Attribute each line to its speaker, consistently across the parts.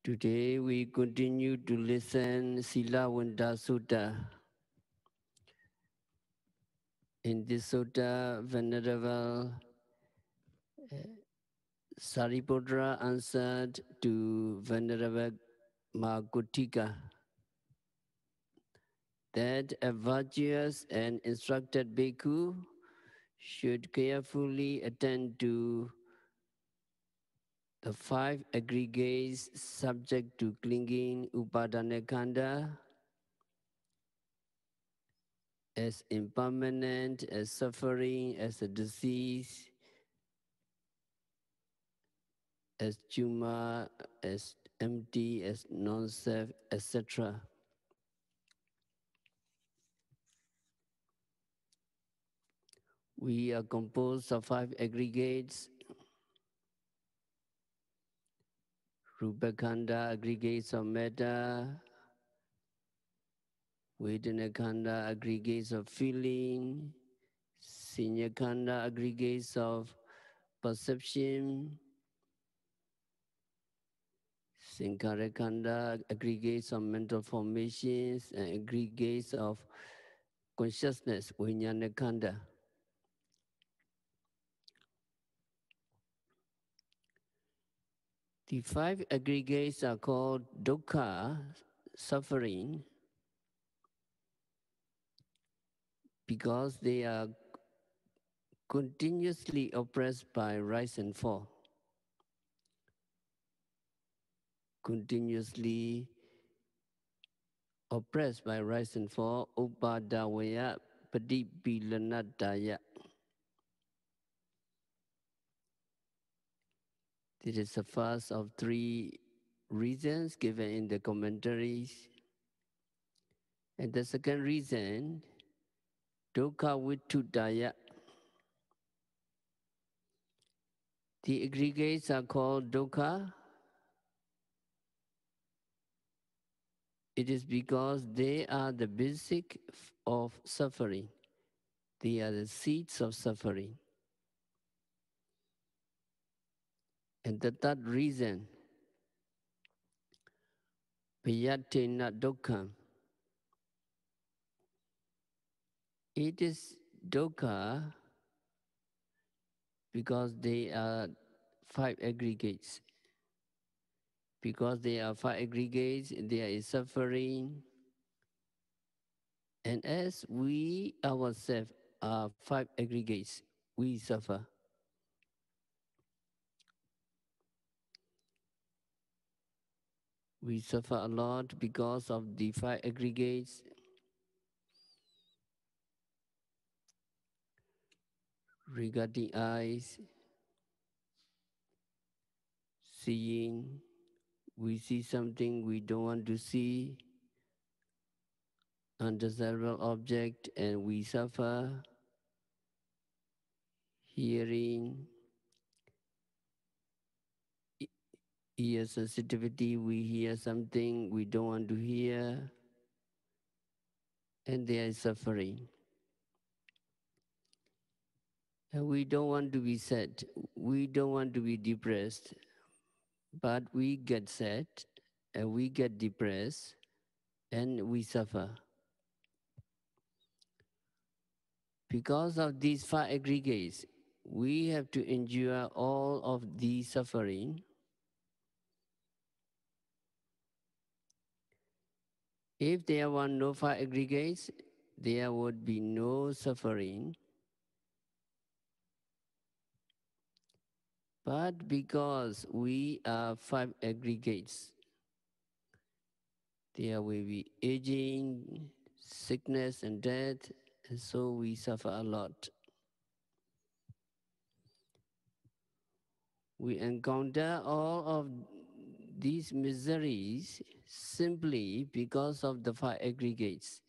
Speaker 1: Today we continue to listen Silavanta Sutta. In this sutta, Venerable Sariputra answered to Venerable Magutika that a virtuous and instructed bhikkhu should carefully attend to the 5 aggregates subject to clinging upadana as impermanent, as suffering, as a disease, as chuma, as empty, as non-self, etc. We are composed of 5 aggregates: Rupakanda, aggregates of metta; Vedanakanda, aggregates of feeling; Sinyakanda, aggregates of perception; Sankarakanda, aggregates of mental formations and aggregates of consciousness, Vijnanakanda. The 5 aggregates are called dukkha, suffering, because they are continuously oppressed by rise and fall. Continuously oppressed by rise and fall, upadavaya padipilanadaya. This is the first of 3 reasons given in the commentaries. And the second reason, dukkha vitudaya. The aggregates are called dukkha. It is because they are the basic of suffering. They are the seeds of suffering. And the third reason, payatena dukkha. It is dukkha because they are 5 aggregates. Because they are 5 aggregates, there is suffering. And as we ourselves are 5 aggregates, we suffer. We suffer a lot because of the 5 aggregates. Regarding eyes, seeing, we see something we don't want to see, undesirable object, and we suffer. Hearing, ear sensitivity, we hear something we don't want to hear, and there is suffering. And we don't want to be sad, we don't want to be depressed, but we get sad, and we get depressed, and we suffer. Because of these 5 aggregates, we have to endure all of these suffering. If there were no 5 aggregates, there would be no suffering. But because we are 5 aggregates, there will be aging, sickness, and death, and so we suffer a lot. We encounter all of these miseries simply because of the 5 aggregates.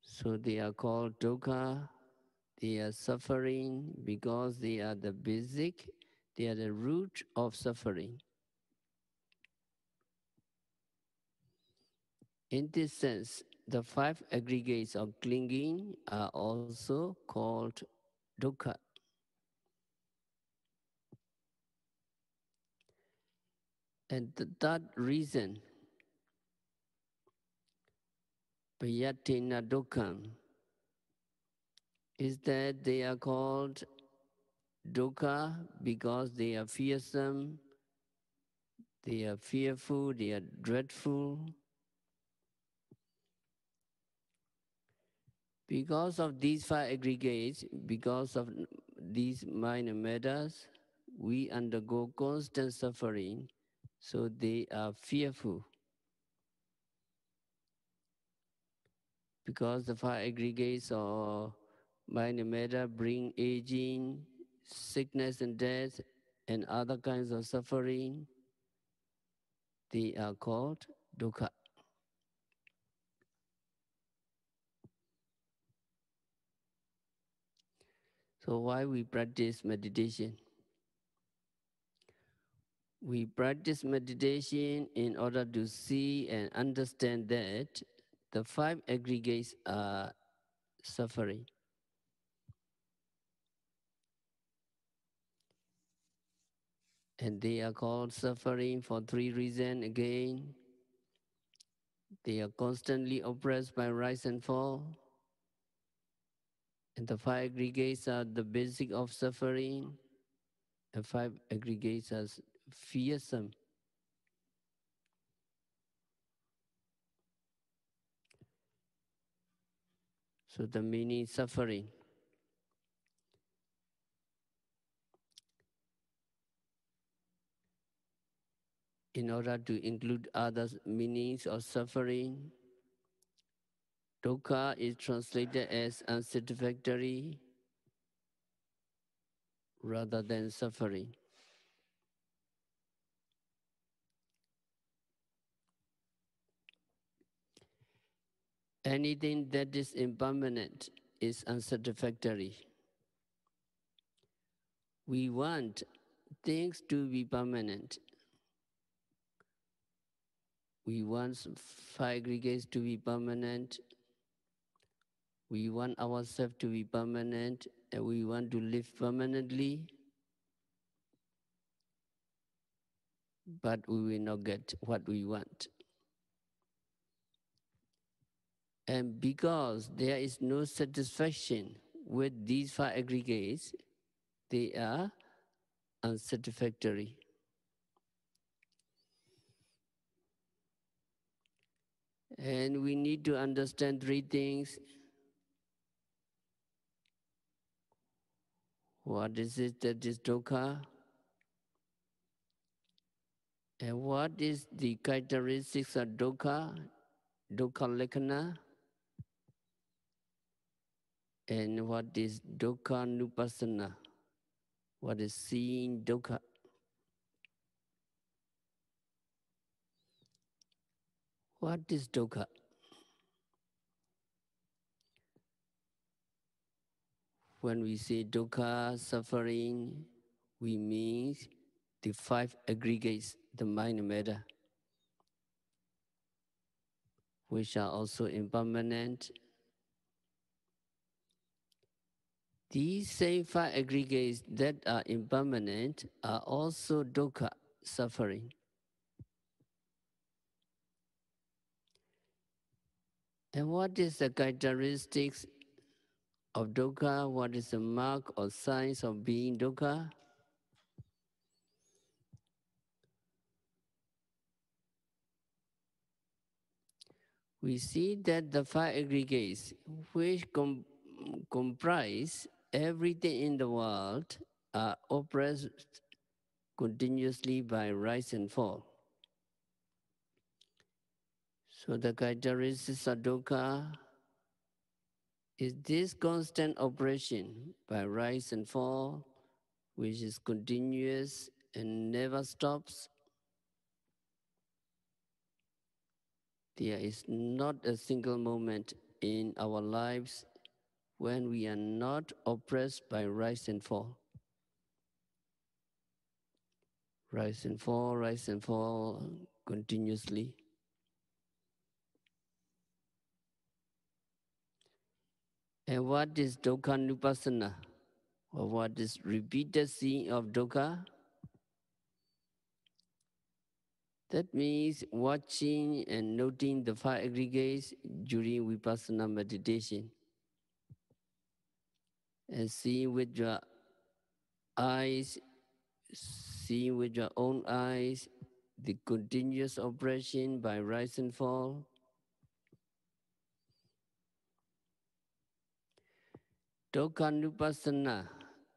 Speaker 1: So they are called dukkha. They are suffering because they are the basic, they are the root of suffering. In this sense, the 5 aggregates of clinging are also called dukkha. And the third reason, Payatina Dukkam, is that they are called dukkha because they are fearsome, they are fearful, they are dreadful. Because of these five aggregates, because of these minor matters, we undergo constant suffering, so they are fearful. Because the five aggregates or minor matter bring aging, sickness and death, and other kinds of suffering, they are called dukkha. So why we practice meditation? We practice meditation in order to see and understand that the five aggregates are suffering. And they are called suffering for three reasons again. They are constantly oppressed by rise and fall. And the five aggregates are the basic of suffering. The five aggregates are fearsome. So the meaning is suffering. In order to include other meanings of suffering, dukkha is translated as unsatisfactory rather than suffering. Anything that is impermanent is unsatisfactory. We want things to be permanent. We want five aggregates to be permanent. We want ourselves to be permanent, and we want to live permanently, but we will not get what we want. And because there is no satisfaction with these five aggregates, they are unsatisfactory. And we need to understand three things. What is it that is dukkha? And what is the characteristics of dukkha? Dukkha lakkhana? And what is dukkha nupassana? What is seeing dukkha? What is dukkha? When we say dukkha, suffering, we mean the five aggregates, the mind and matter, which are also impermanent. These same five aggregates that are impermanent are also dukkha, suffering. And what is the characteristics of dukkha? What is the mark or signs of being dukkha? We see that the five aggregates, which comprise everything in the world, are oppressed continuously by rise and fall. So the characteristics of dukkha is this constant oppression by rise and fall, which is continuous and never stops. There is not a single moment in our lives when we are not oppressed by rise and fall. Rise and fall continuously. And what is dukkha nupassana? Or what is repeated seeing of dukkha? That means watching and noting the five aggregates during Vipassana meditation and seeing with your eyes, seeing with your own eyes the continuous operation by rise and fall. Dukkhanupassana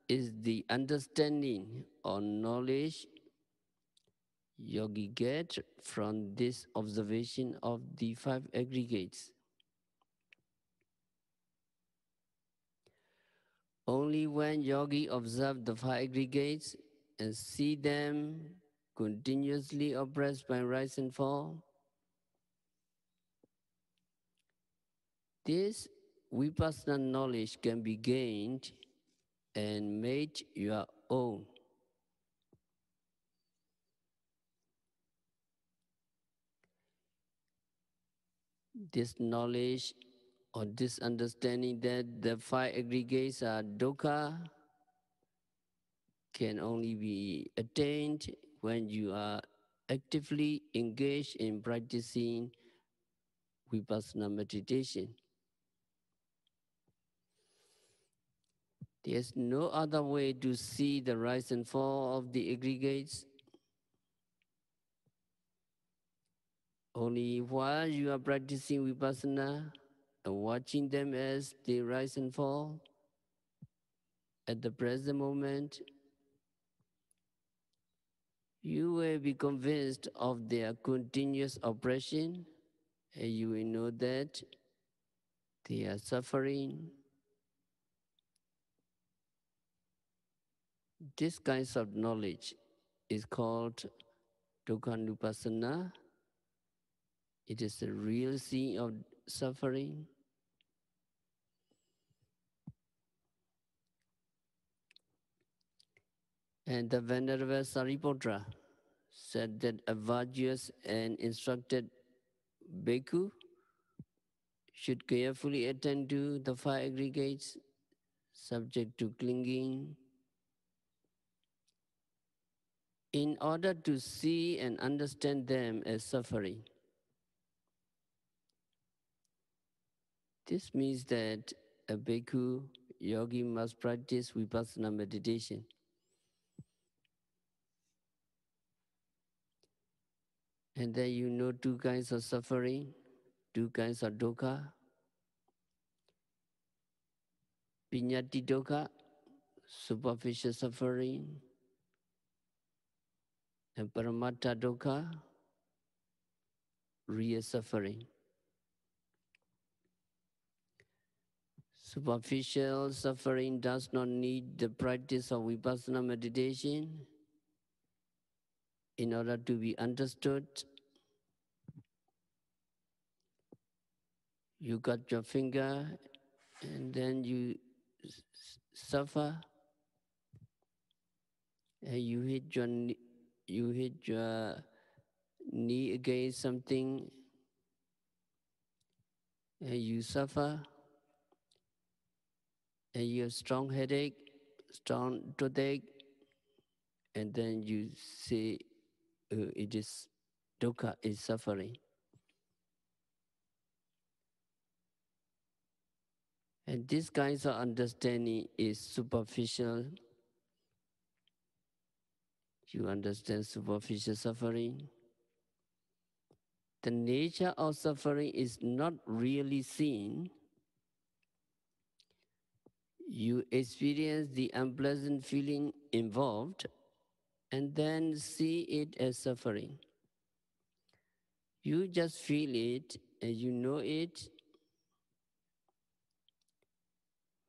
Speaker 1: is the understanding or knowledge yogi get from this observation of the five aggregates. Only when yogi observe the five aggregates and see them continuously oppressed by rise and fall, this vipassana knowledge can be gained and made your own. This knowledge or this understanding that the five aggregates are dukkha can only be attained when you are actively engaged in practicing vipassana meditation. There's no other way to see the rise and fall of the aggregates. Only while you are practicing vipassana and watching them as they rise and fall at the present moment, you will be convinced of their continuous oppression, and you will know that they are suffering. This kind of knowledge is called dukkhanupassana. It is the real seeing of suffering. And the Venerable Sariputra said that a virtuous and instructed bhikkhu should carefully attend to the five aggregates subject to clinging in order to see and understand them as suffering. This means that a bhikkhu yogi must practice vipassana meditation. And then you know two kinds of suffering, two kinds of dukkha. Viññati dukkha, superficial suffering, and paramattha dukkha, real suffering. Superficial suffering does not need the practice of vipassana meditation in order to be understood. You cut your finger and then you suffer, and you hit your knee against something and you suffer, and you have strong headache, strong toothache, and then you say it is dukkha, is suffering. And this kinds of understanding is superficial. You understand superficial suffering. The nature of suffering is not really seen. You experience the unpleasant feeling involved and then see it as suffering. You just feel it and you know it.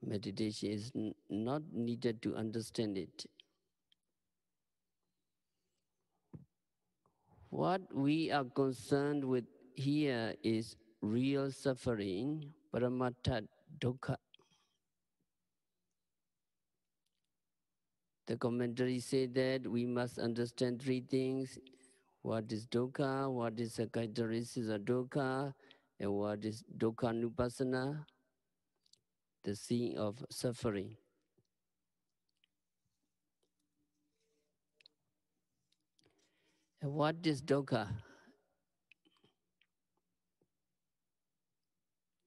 Speaker 1: Meditation is not needed to understand it. What we are concerned with here is real suffering, paramattha dukkha. The commentary say that we must understand three things: what is dukkha, what is the characteristics of dukkha, and what is dukkhanupassana, the seeing of suffering. And what is dukkha?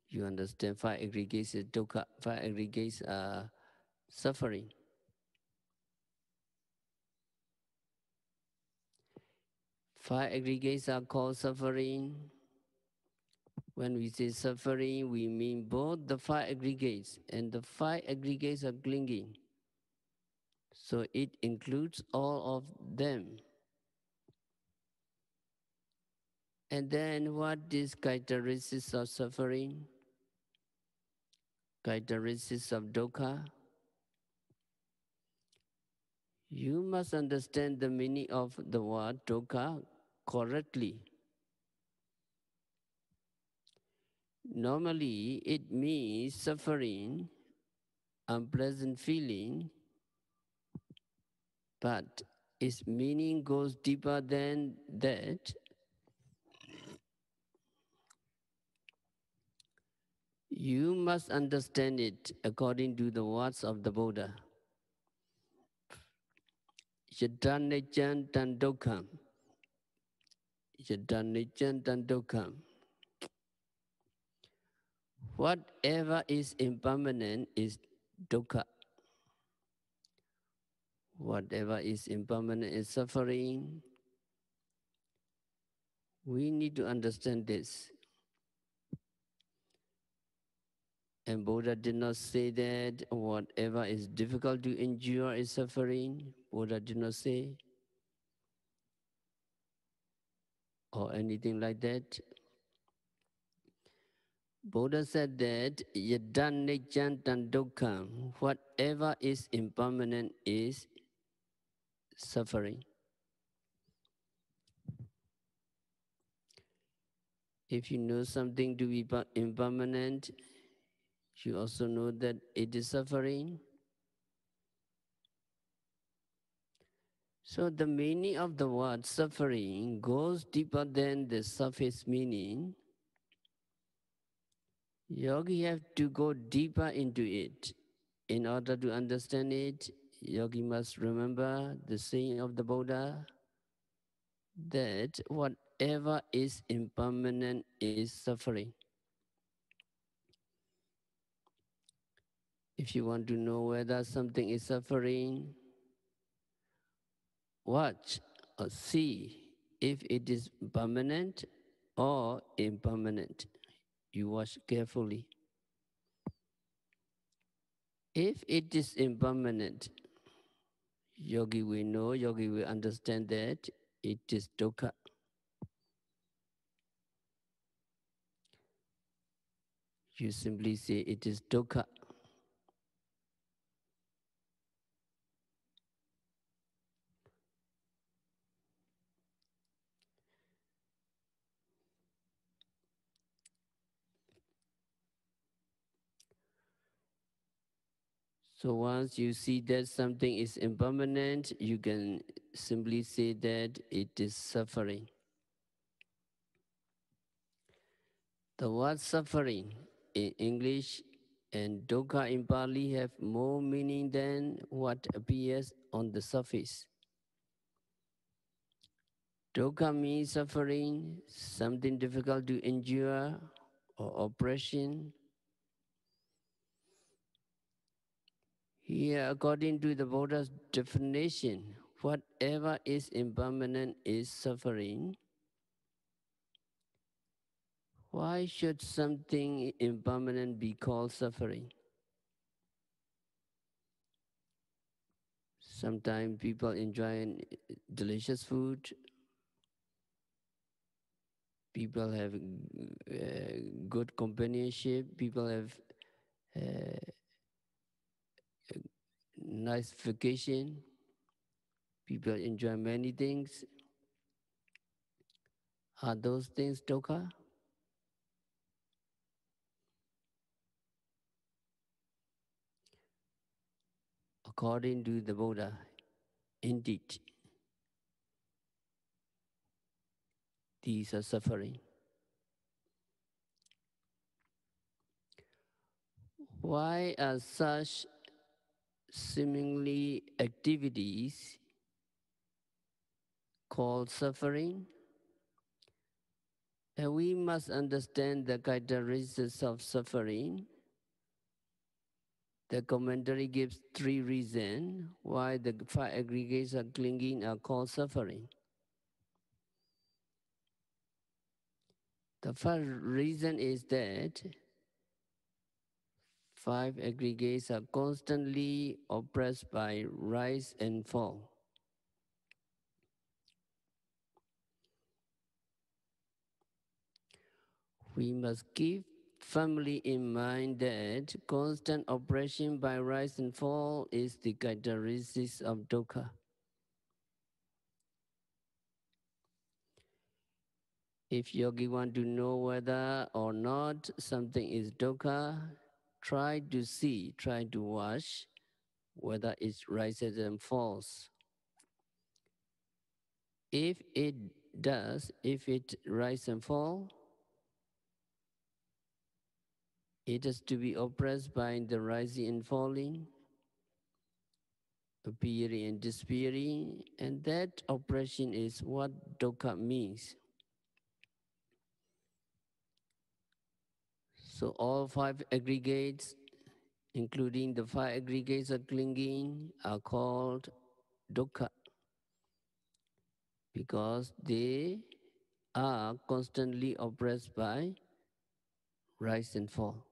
Speaker 1: You understand, five aggregates is dukkha. Five aggregates are suffering. Five aggregates are called suffering. When we say suffering, we mean both the five aggregates, and the five aggregates are clinging. So it includes all of them. And then what is characteristics of suffering? Characteristics of dukkha? You must understand the meaning of the word dukkha correctly. Normally, it means suffering, unpleasant feeling, but its meaning goes deeper than that. You must understand it according to the words of the Buddha. Yadanichan tandokham. Yadanichan tandokham. Whatever is impermanent is dukkha. Whatever is impermanent is suffering. We need to understand this. And Buddha did not say that whatever is difficult to endure is suffering. Buddha did not say, or anything like that. Buddha said that yadan nechan tan dukkham, whatever is impermanent is suffering. If you know something to be impermanent, you also know that it is suffering. So the meaning of the word suffering goes deeper than the surface meaning. Yogi have to go deeper into it. In order to understand it, yogi must remember the saying of the Buddha that whatever is impermanent is suffering. If you want to know whether something is suffering, watch or see if it is permanent or impermanent. You watch carefully. If it is impermanent, yogi will know, yogi will understand that it is dukkha. You simply say it is dukkha. So once you see that something is impermanent, you can simply say that it is suffering. The word suffering in English and dukkha in Pali have more meaning than what appears on the surface. Dukkha means suffering, something difficult to endure, or oppression. Here, according to the Buddha's definition, whatever is impermanent is suffering. Why should something impermanent be called suffering? Sometimes people enjoy delicious food. People have good companionship. People have nice vacation. People enjoy many things. Are those things dukkha? According to the Buddha, indeed, these are suffering. Why are such seemingly activities called suffering. And we must understand the characteristics of suffering. The commentary gives 3 reasons why the 5 aggregates of clinging are called suffering. The first reason is that 5 aggregates are constantly oppressed by rise and fall. We must keep firmly in mind that constant oppression by rise and fall is the characteristics of dukkha. If yogi want to know whether or not something is dukkha, try to see, try to watch whether it rises and falls. If it does, if it rises and falls, it is to be oppressed by the rising and falling, appearing and disappearing, and that oppression is what dukkha means. So all 5 aggregates, including the 5 aggregates of clinging, are called dukkha because they are constantly oppressed by rise and fall.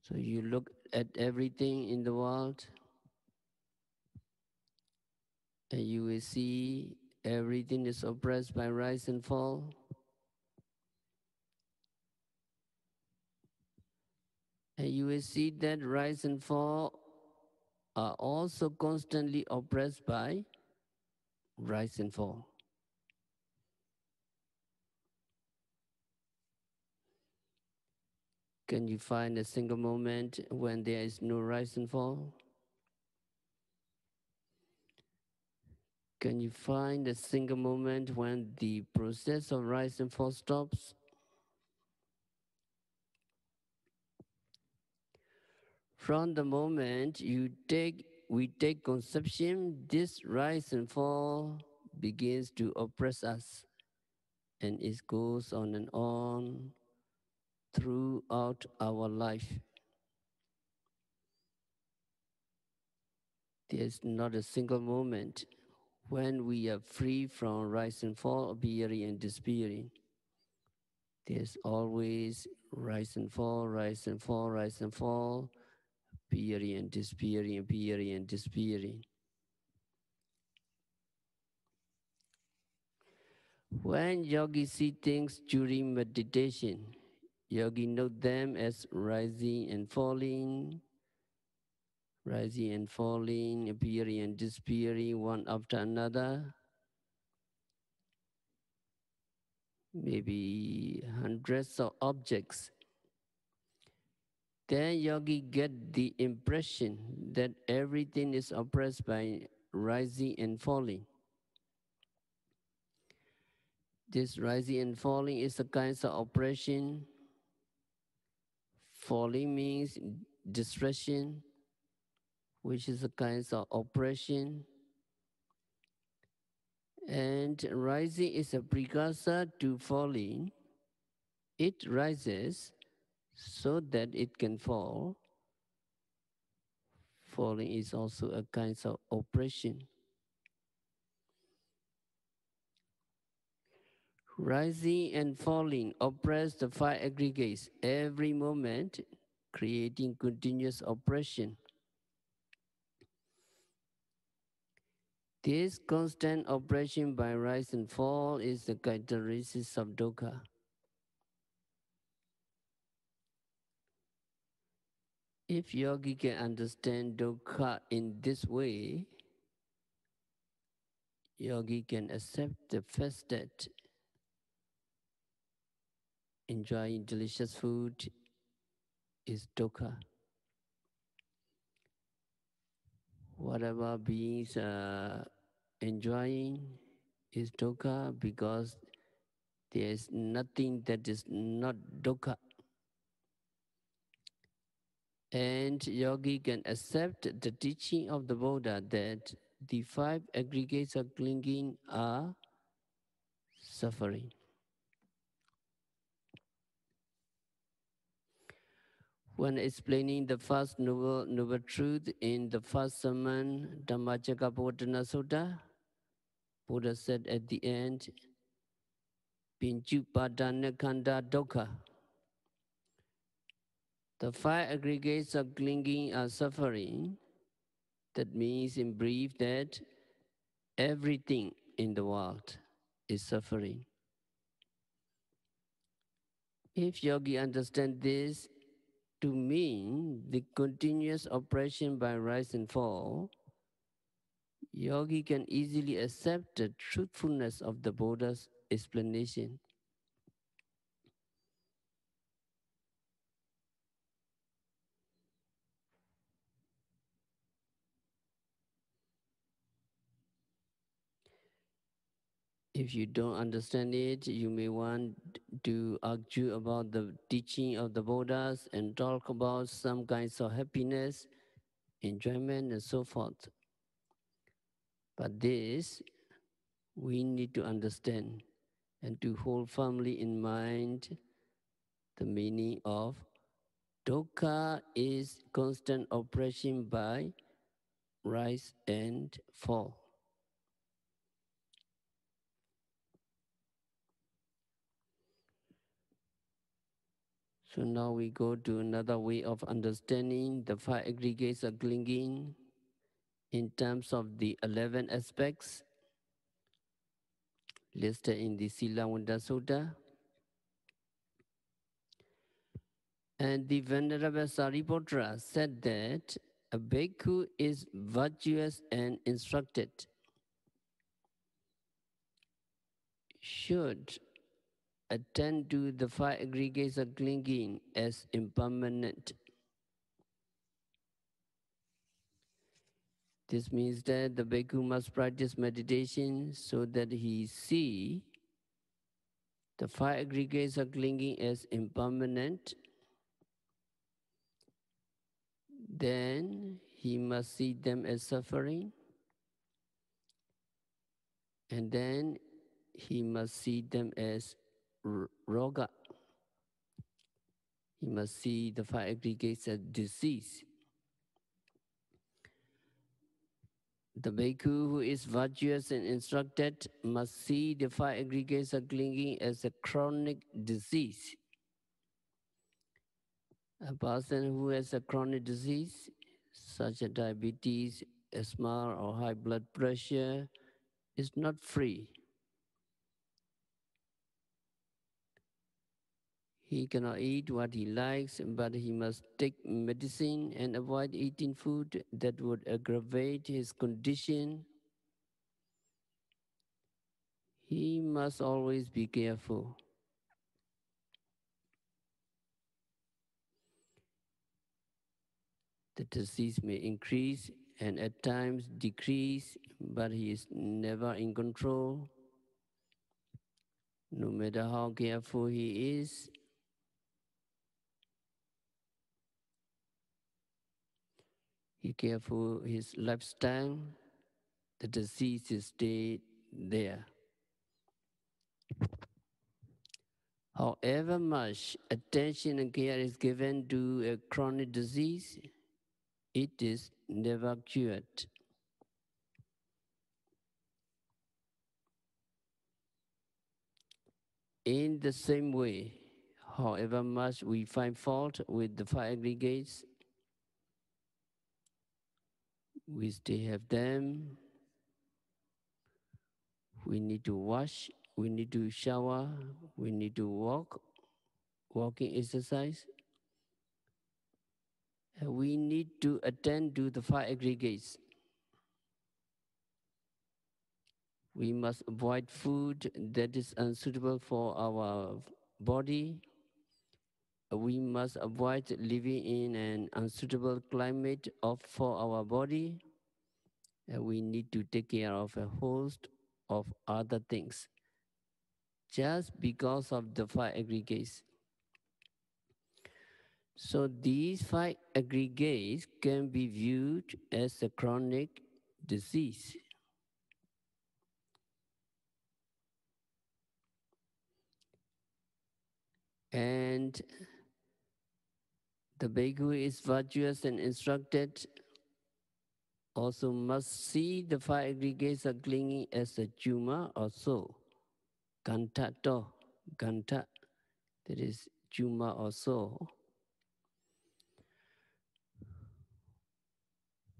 Speaker 1: So you look at everything in the world and you will see everything is oppressed by rise and fall. And you will see that rise and fall are also constantly oppressed by rise and fall. Can you find a single moment when there is no rise and fall? Can you find a single moment when the process of rise and fall stops? From the moment we take conception, this rise and fall begins to oppress us, and it goes on and on throughout our life. There's not a single moment when we are free from rise and fall, appearing and disappearing. There's always rise and fall, rise and fall, rise and fall, appearing and disappearing, appearing and disappearing. When yogi see things during meditation, yogi note them as rising and falling, appearing and disappearing one after another. Maybe hundreds of objects. Then yogi get the impression that everything is oppressed by rising and falling. This rising and falling is a kind of oppression. Falling means distraction, which is a kind of oppression. And rising is a precursor to falling. It rises so that it can fall. Falling is also a kind of oppression. Rising and falling oppress the 5 aggregates every moment, creating continuous oppression. This constant oppression by rise and fall is the characteristic of dukkha. If yogi can understand dukkha in this way, yogi can accept the fact that enjoying delicious food is dukkha. Whatever beings are enjoying is dukkha because there is nothing that is not dukkha. And yogi can accept the teaching of the Buddha that the five aggregates of clinging are suffering. When explaining the first noble truth in the first sermon, Dhammacakkappavattana Sutta, Buddha said at the end, Pinchupadana Khandha Dukkha. The five aggregates of clinging are suffering. That means, in brief, that everything in the world is suffering. If yogi understand this to mean the continuous oppression by rise and fall, yogi can easily accept the truthfulness of the Buddha's explanation. If you don't understand it, you may want to argue about the teaching of the Buddhas and talk about some kinds of happiness, enjoyment, and so forth. But this, we need to understand and to hold firmly in mind the meaning of dukkha is constant oppression by rise and fall. So now we go to another way of understanding the five aggregates of clinging in terms of the 11 aspects listed in the Silavanta Sutta. And the Venerable Sariputta said that a bhikkhu is virtuous and instructed, should attend to the five aggregates of clinging as impermanent. This means that the bhikkhu must practice meditation so that he see the five aggregates of clinging as impermanent. Then he must see them as suffering. And then he must see them as roga. He must see the five aggregates as disease. The bhikkhu who is virtuous and instructed must see the five aggregates of clinging as a chronic disease. A person who has a chronic disease, such as diabetes, asthma, or high blood pressure, is not free. He cannot eat what he likes, but he must take medicine and avoid eating food that would aggravate his condition. He must always be careful. The disease may increase and at times decrease, but he is never in control. No matter how careful he is, he careful his lifestyle, the disease is stay there. However much attention and care is given to a chronic disease, it is never cured. In the same way, however much we find fault with the five aggregates, we still have them. We need to wash, we need to shower, we need to walk, walking exercise. And we need to attend to the five aggregates. We must avoid food that is unsuitable for our body. We must avoid living in an unsuitable climate for our body. And we need to take care of a host of other things just because of the five aggregates. So these five aggregates can be viewed as a chronic disease. And the bhikkhu is virtuous and instructed also must see the five aggregates are clinging as a juma or so. Ganta to, ganta, that is juma or so.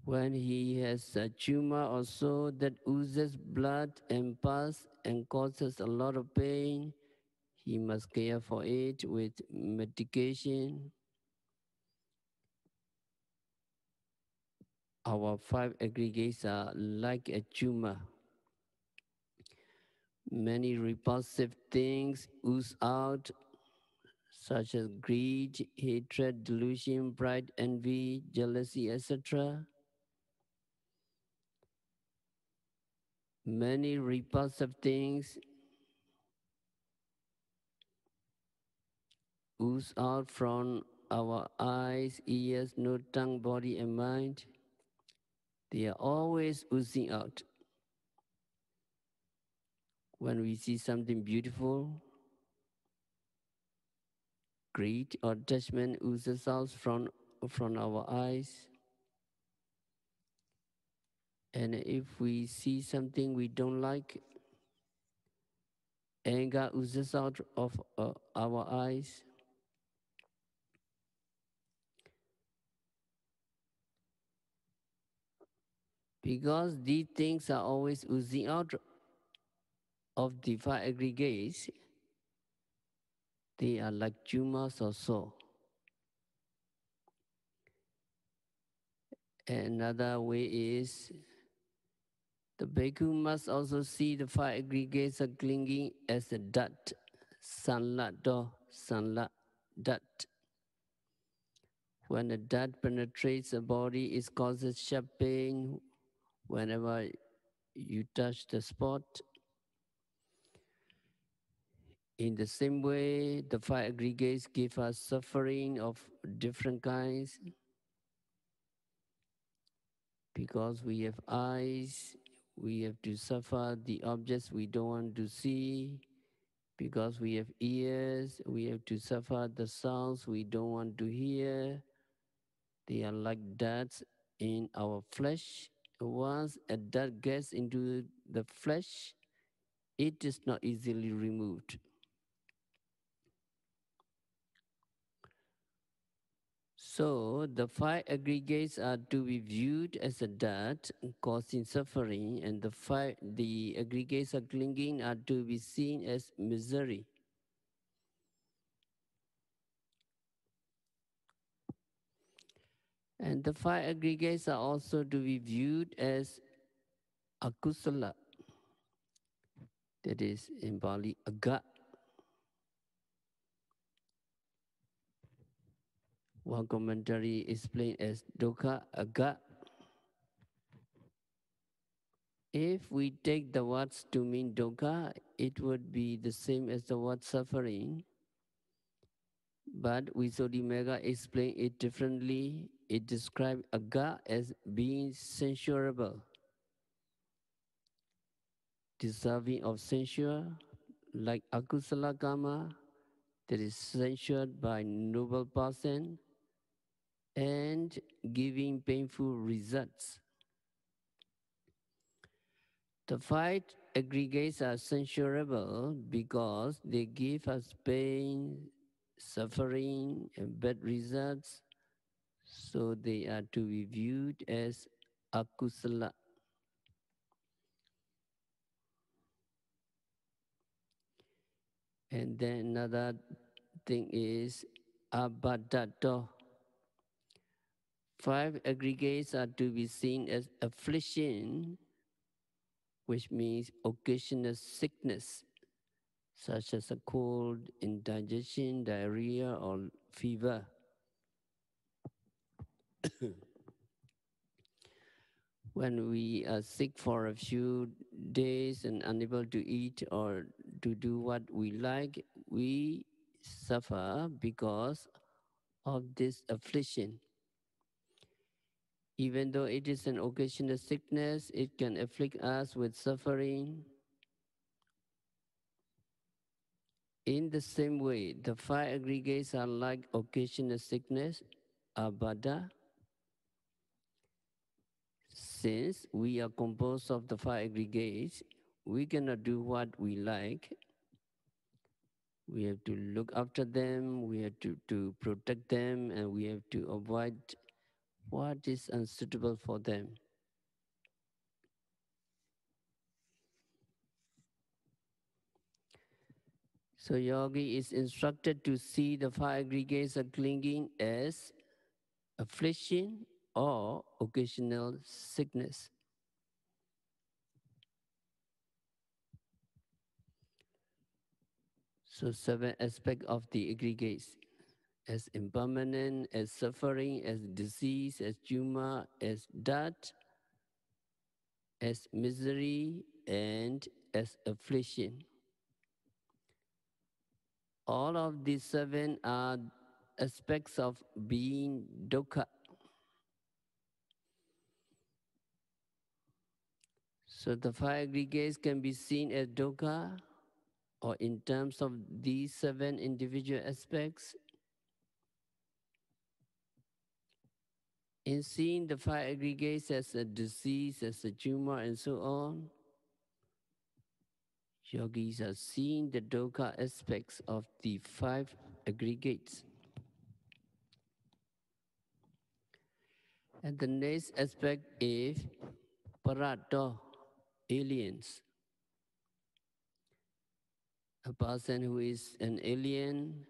Speaker 1: When he has a tumor or so that oozes blood and pus and causes a lot of pain, he must care for it with medication. Our five aggregates are like a tumor. Many repulsive things ooze out, such as greed, hatred, delusion, pride, envy, jealousy, etc. Many repulsive things ooze out from our eyes, ears, nose, tongue, body, and mind. They are always oozing out. When we see something beautiful, greed or attachment oozes out from our eyes. And if we see something we don't like, anger oozes out of our eyes. Because these things are always oozing out of the five aggregates, they are like tumors or so. Another way is the bhikkhu must also see the five aggregates are clinging as a dat, sanlat do, sanlat, dat. When a dat penetrates the body, it causes sharp pain whenever you touch the spot. In the same way, the five aggregates give us suffering of different kinds. Because we have eyes, we have to suffer the objects we don't want to see. Because we have ears, we have to suffer the sounds we don't want to hear. They are like darts in our flesh. Once a dart gets into the flesh, it is not easily removed. So the five aggregates are to be viewed as a dart causing suffering, and the aggregates are clinging are to be seen as misery. And the five aggregates are also to be viewed as akusala, that is in Bali, aga. One commentary explained as dukkha aga. If we take the words to mean dukkha, it would be the same as the word suffering. But Visuddhimagga explained it differently. It described aga as being censurable, deserving of censure, like akusala karma, that is censured by noble person, and giving painful results. The five aggregates are censurable because they give us pain, suffering, and bad results, so they are to be viewed as akusala. And then another thing is abadato. Five aggregates are to be seen as affliction, which means occasional sickness, such as a cold, indigestion, diarrhea, or fever. When we are sick for a few days and unable to eat or to do what we like, we suffer because of this affliction. Even though it is an occasional sickness, it can afflict us with suffering. In the same way, the five aggregates are like occasional sickness, abada. Since we are composed of the five aggregates, we cannot do what we like. We have to look after them, we have to protect them, and we have to avoid what is unsuitable for them. So yogi is instructed to see the five aggregates of clinging as affliction or occasional sickness. So seven aspects of the aggregates as impermanent, as suffering, as disease, as tumor, as death, as misery, and as affliction. All of these seven are aspects of being dukkha. So the five aggregates can be seen as dukkha, or in terms of these seven individual aspects. In seeing the five aggregates as a disease, as a tumor, and so on, yogis are seeing the dukkha aspects of the five aggregates. And the next aspect is parato, aliens. A person who is an alien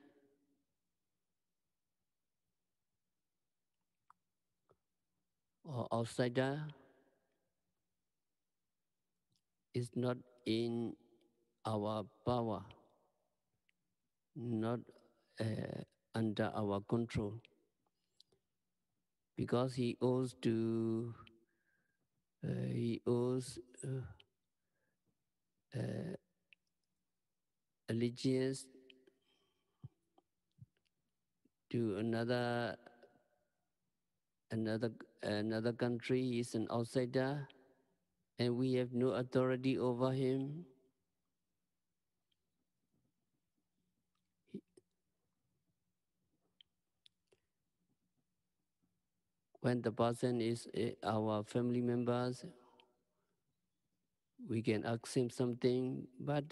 Speaker 1: or outsider is not in our power, not under our control, because he owes allegiance to another country. He is an outsider, and we have no authority over him. When the person is our family members, we can ask him something, but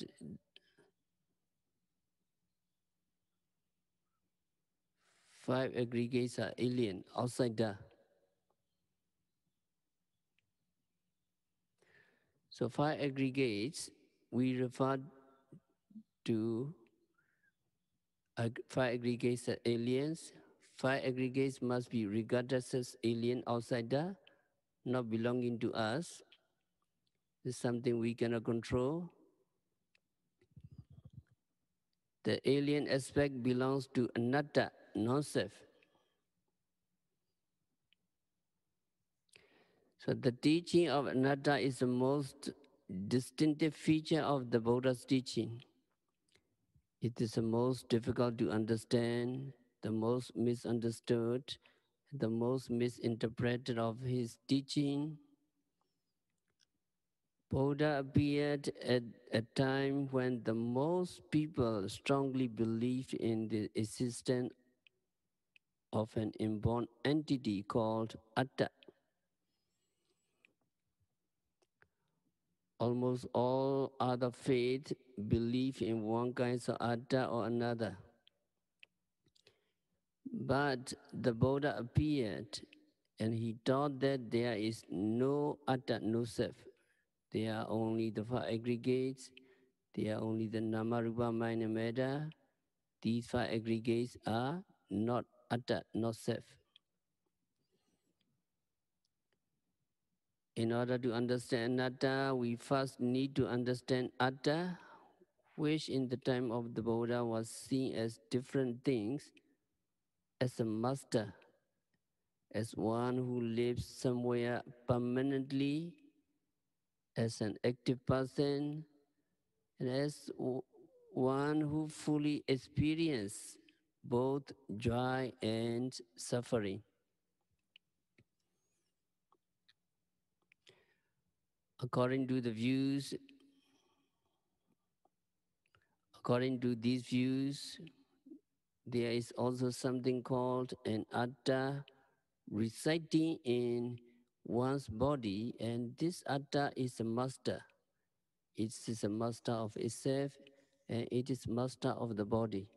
Speaker 1: five aggregates are alien, outsider. So five aggregates, we refer to five aggregates as aliens. Five aggregates must be regarded as alien, outsider, not belonging to us. It's something we cannot control. The alien aspect belongs to anatta, non-self. So the teaching of anatta is the most distinctive feature of the Buddha's teaching. It is the most difficult to understand, the most misunderstood, the most misinterpreted of his teaching. Buddha appeared at a time when the most people strongly believed in the existence of an inborn entity called Atta. Almost all other faiths believe in one kind of Atta or another. But the Buddha appeared and he taught that there is no Atta, no self. They are only the five aggregates. They are only the Namarupa, mind and matter. These five aggregates are not Atta, not self. In order to understand Anatta, we first need to understand Atta, which in the time of the Buddha was seen as different things, as a master, as one who lives somewhere permanently, as an active person, and as one who fully experiences both joy and suffering. According to the views, according to these views, there is also something called an atta residing in one's body, and this atta is a master. It is a master of itself, and it is master of the body.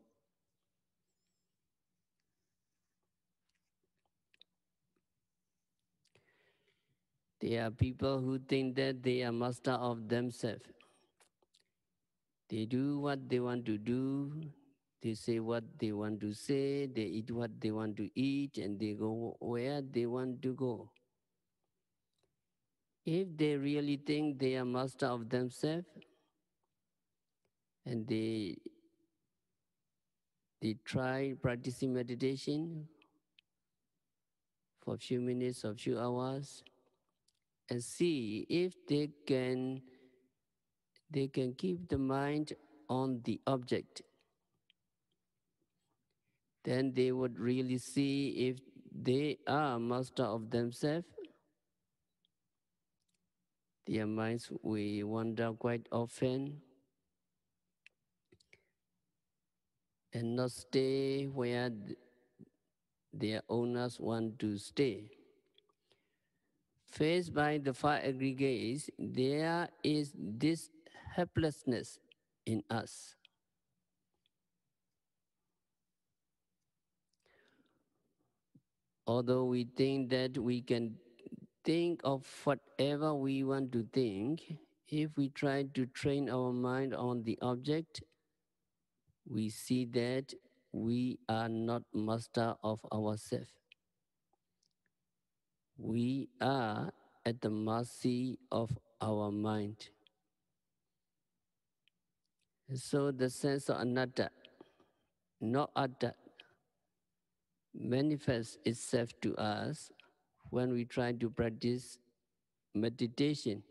Speaker 1: There are people who think that they are master of themselves. They do what they want to do, they say what they want to say, they eat what they want to eat, and they go where they want to go. If they really think they are master of themselves, and they try practicing meditation for a few minutes or a few hours, and see if they can keep the mind on the object, then they would really see if they are master of themselves. Their minds will wander quite often and not stay where their owners want to stay. Faced by the five aggregates, there is this helplessness in us. Although we think that we can think of whatever we want to think, if we try to train our mind on the object, we see that we are not master of ourselves. We are at the mercy of our mind. So the sense of anatta, not atta, manifests itself to us when we try to practice meditation.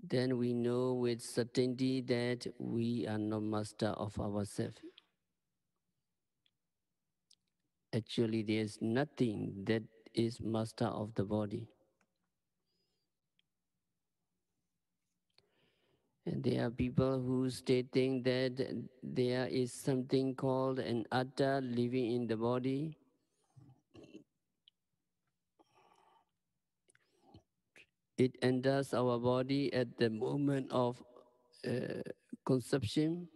Speaker 1: Then we know with certainty that we are not master of ourselves. Actually, there is nothing that is master of the body. And there are people who stating that there is something called an atta living in the body. It enters our body at the moment of uh, conception,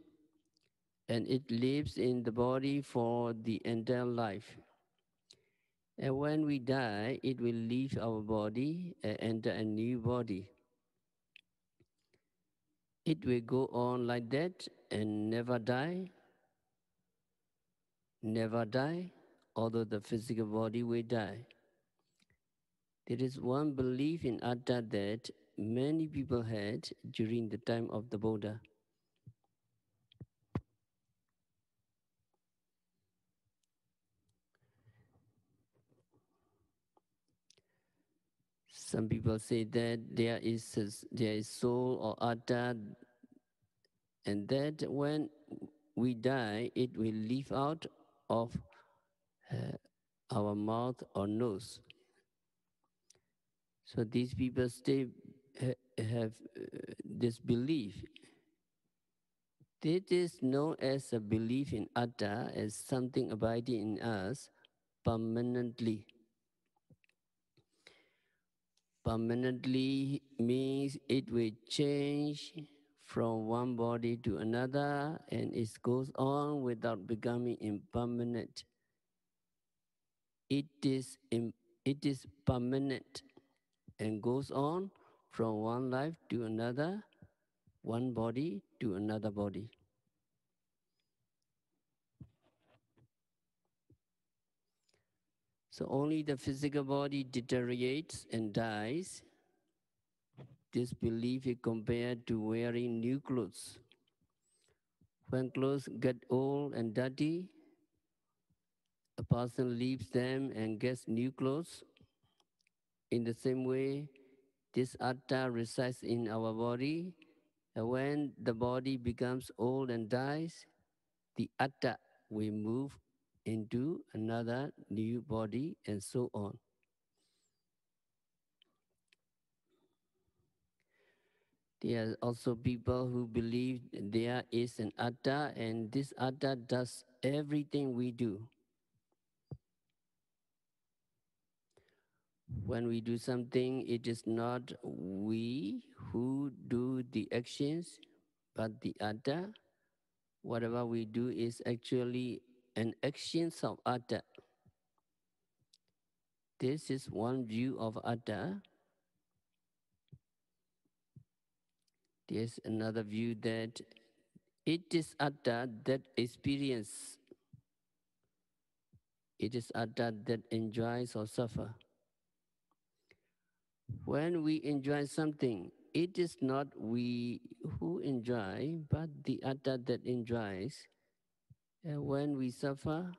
Speaker 1: and it lives in the body for the entire life. And when we die, it will leave our body and enter a new body. It will go on like that and never die, although the physical body will die. There is one belief in Atta that many people had during the time of the Buddha. Some people say that there is soul or Atta, and that when we die, it will leave out of uh, our mouth or nose. So these people still have this belief. This is known as a belief in Atta, as something abiding in us permanently. Permanently means it will change from one body to another, and it goes on without becoming impermanent. It is permanent and goes on from one life to another, one body to another body. So only the physical body deteriorates and dies. This belief is compared to wearing new clothes. When clothes get old and dirty, a person leaves them and gets new clothes. In the same way, this atta resides in our body, and when the body becomes old and dies, the atta will move into another new body, and so on. There are also people who believe there is an atta, and this atta does everything we do. When we do something, it is not we who do the actions, but the atta. Whatever we do is actually an action of atta. This is one view of atta. There's another view that it is atta that experience. It is atta that enjoys or suffer. When we enjoy something, it is not we who enjoy, but the atta that enjoys. And when we suffer,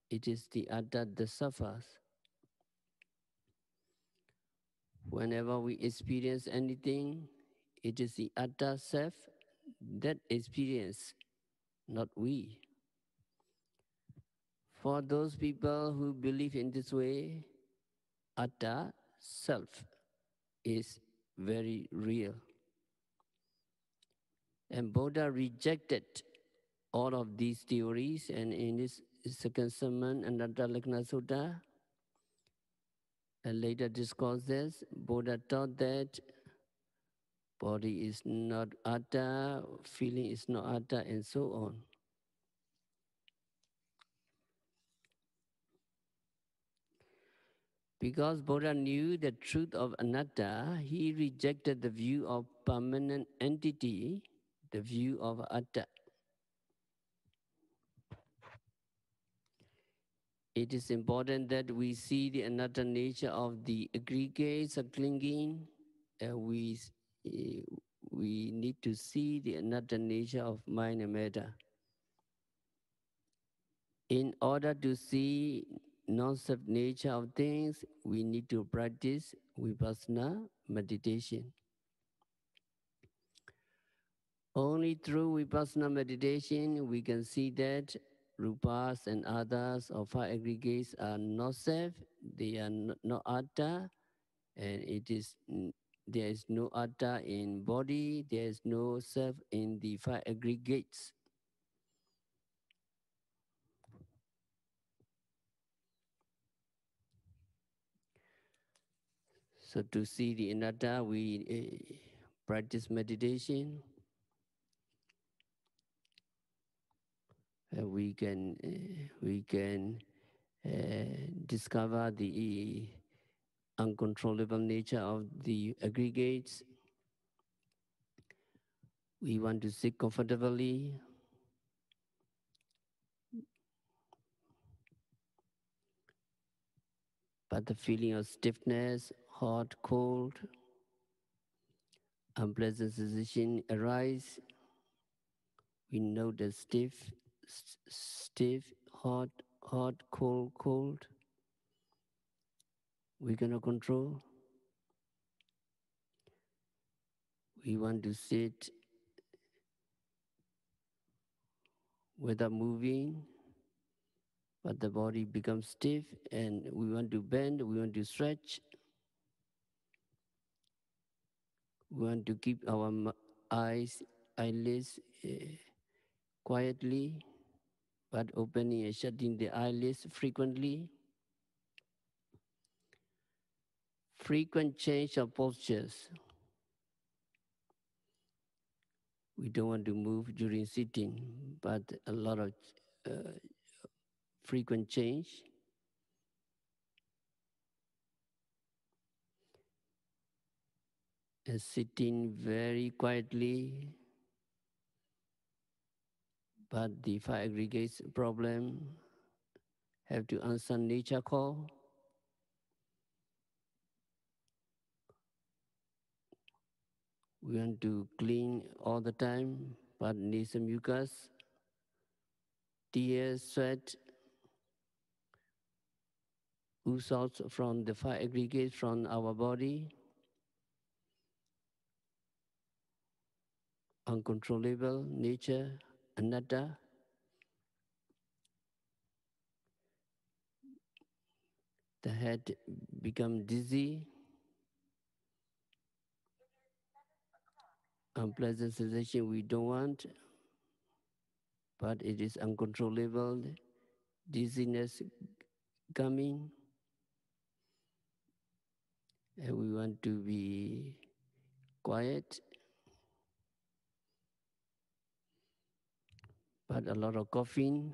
Speaker 1: it is the atta that suffers. Whenever we experience anything, it is the atta self that experience, not we. For those people who believe in this way, atta self is very real. And Buddha rejected all of these theories, and in his second sermon, Anatta Lakkhana Sutta, and later discourses, Buddha taught that body is not atta, feeling is not atta, and so on. Because Buddha knew the truth of anatta, he rejected the view of permanent entity, the view of atta. It is important that we see the anatta nature of the aggregates of clinging. We need to see the anatta nature of mind and matter. In order to see non-self nature of things, we need to practice vipassana meditation. Only through vipassana meditation we can see that rupas and others or five aggregates are not self, they are not atta, and there is no atta in body, there is no self in the five aggregates. So to see the anatta, we practice meditation. We can discover the uncontrollable nature of the aggregates. We want to sit comfortably. But the feeling of stiffness, hot, cold, unpleasant sensation arise. We know the stiff, hot, cold, cold. We cannot control. We want to sit without moving, but the body becomes stiff and we want to bend, we want to stretch. We want to keep our eyelids quietly, but opening and shutting the eyelids frequently. Frequent change of postures. We don't want to move during sitting, but a lot of frequent change. And sitting very quietly, but the five aggregates problem have to answer nature call. We want to clean all the time, but need some mucus, tears, sweat, ooze out from the five aggregates from our body. Uncontrollable nature, anatta. The head become dizzy. unpleasant sensation we don't want, but it is uncontrollable, dizziness coming, and we want to be quiet, but a lot of coughing.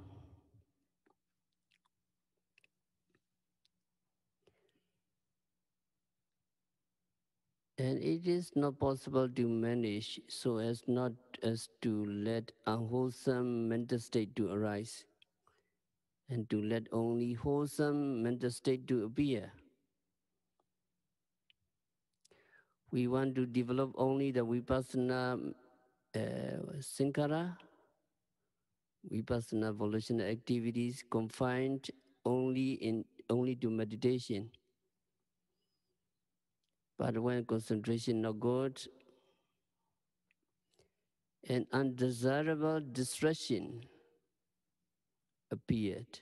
Speaker 1: And it is not possible to manage so as not as to let unwholesome mental state to arise and to let only wholesome mental state to appear. We want to develop only the vipassana sankara, vipassana volitional activities confined only to meditation. But when concentration not good, an undesirable distraction appeared.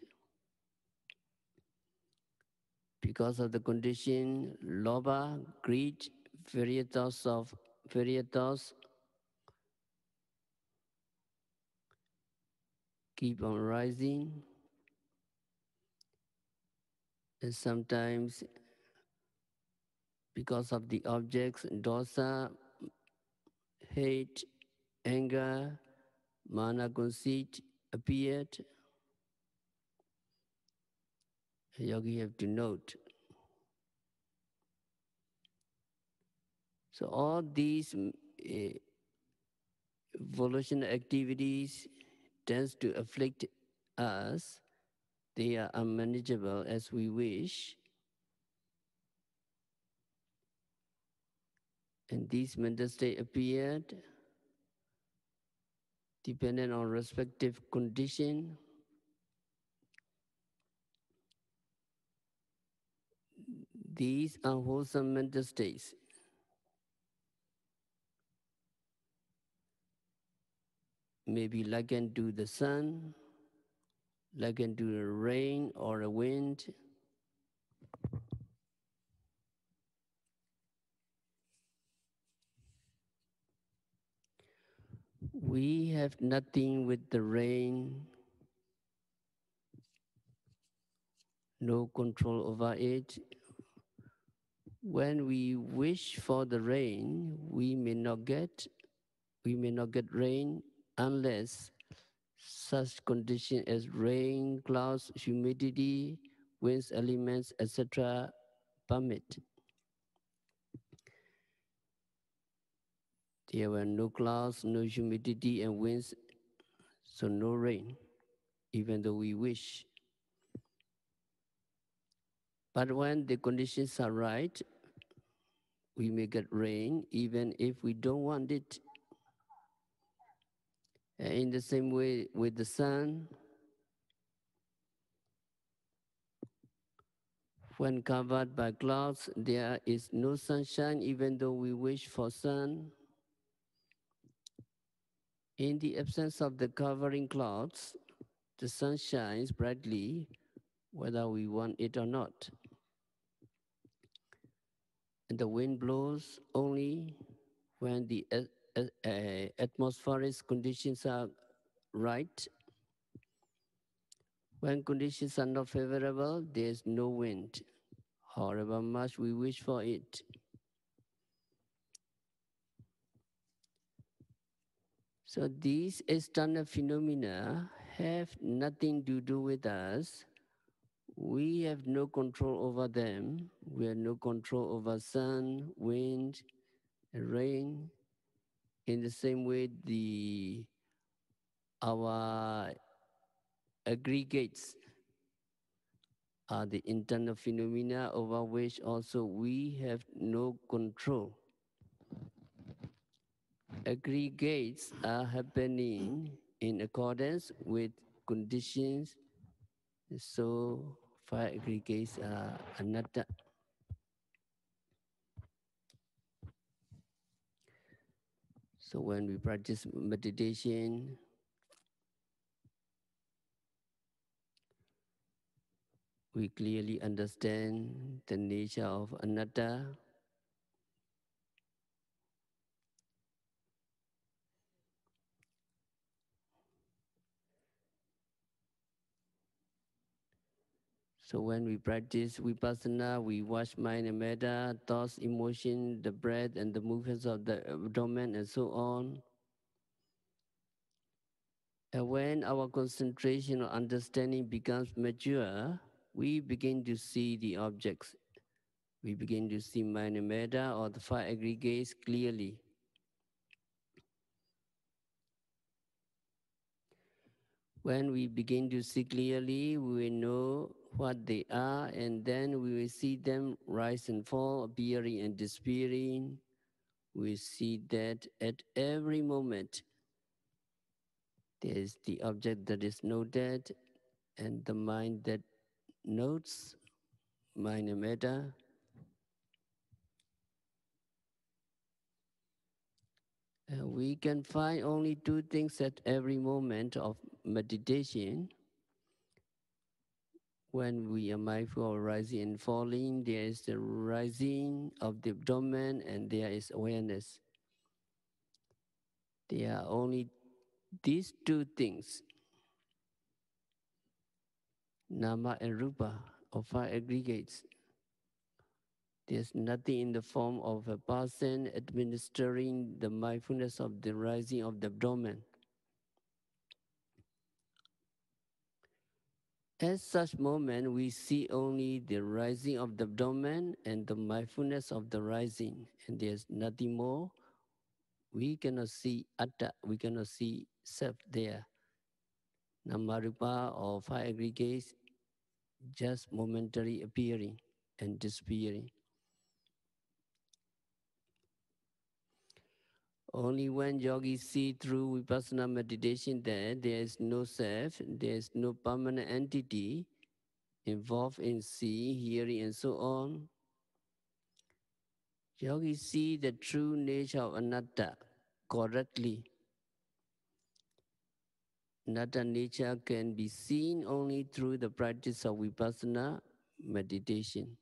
Speaker 1: Because of the condition, lobha, greed, various thoughts keep on rising, and sometimes because of the objects, dosa, hate, anger, mana conceit appeared. A yogi have to note. So all these volitional activities tends to afflict us. They are unmanageable as we wish. And these mental state appeared dependent on respective condition. These unwholesome mental states may be likened to the sun, likened to the rain or the wind. We have nothing with the rain, no control over it. When we wish for the rain, we may not get rain unless such conditions as rain, clouds, humidity, winds, elements, etc. permit. There were no clouds, no humidity and winds, so no rain, even though we wish. But when the conditions are right, we may get rain even if we don't want it. In the same way with the sun, when covered by clouds, there is no sunshine even though we wish for sun. In the absence of the covering clouds, the sun shines brightly whether we want it or not. And the wind blows only when the atmospheric conditions are right. When conditions are not favorable, there is no wind, however much we wish for it. So these external phenomena have nothing to do with us. We have no control over them. We have no control over sun, wind, and rain. In the same way, our aggregates are the internal phenomena over which also we have no control. Aggregates are happening in accordance with conditions, so five aggregates are anatta. So when we practice meditation, we clearly understand the nature of anatta. So when we practice vipassana, we watch mind and metta, thoughts, emotion, the breath, and the movements of the abdomen, and so on. And when our concentration or understanding becomes mature, we begin to see the objects. We begin to see mind and metta or the five aggregates clearly. When we begin to see clearly, we will know what they are, and then we will see them rise and fall, appearing and disappearing. We see that at every moment there is the object that is noted, and the mind that notes, mind and metta. We can find only two things at every moment of meditation. When we are mindful of rising and falling, there is the rising of the abdomen and there is awareness. There are only these two things, nama and rupa, or five aggregates. There's nothing in the form of a person administering the mindfulness of the rising of the abdomen. At such moment, we see only the rising of the abdomen and the mindfulness of the rising, and there's nothing more. We cannot see atta, we cannot see self there. Namarupa or five aggregates, just momentary appearing and disappearing. Only when yogis see through vipassana meditation that there is no self, there is no permanent entity involved in seeing, hearing, and so on. Yogis see the true nature of anatta correctly. Anatta nature can be seen only through the practice of vipassana meditation.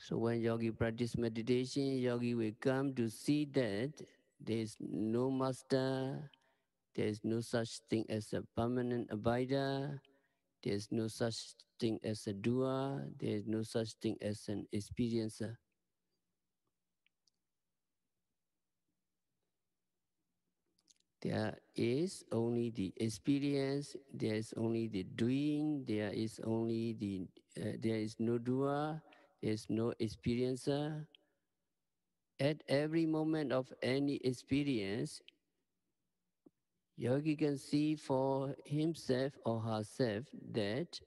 Speaker 1: So when yogi practice meditation, yogi will come to see that there is no master, there is no such thing as a permanent abider, there is no such thing as a doer, there is no such thing as an experiencer. There is only the experience, there is only the doing, there is no doer, there is no experiencer. At every moment of any experience, yogi can see for himself or herself that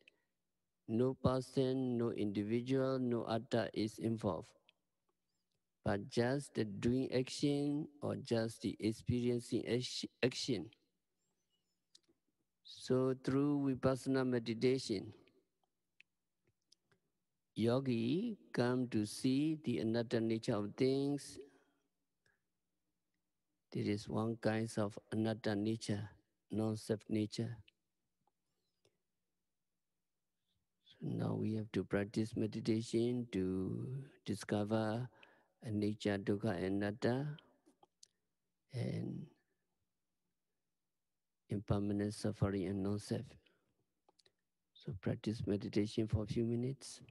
Speaker 1: no person, no individual, no atta is involved, but just the doing action or just the experiencing action. So through vipassana meditation, yogi come to see the anatta nature of things. There is one kind of anatta nature, non-self nature. So now we have to practice meditation to discover anicca, dukkha, and anatta, and impermanent suffering and non-self. So practice meditation for a few minutes.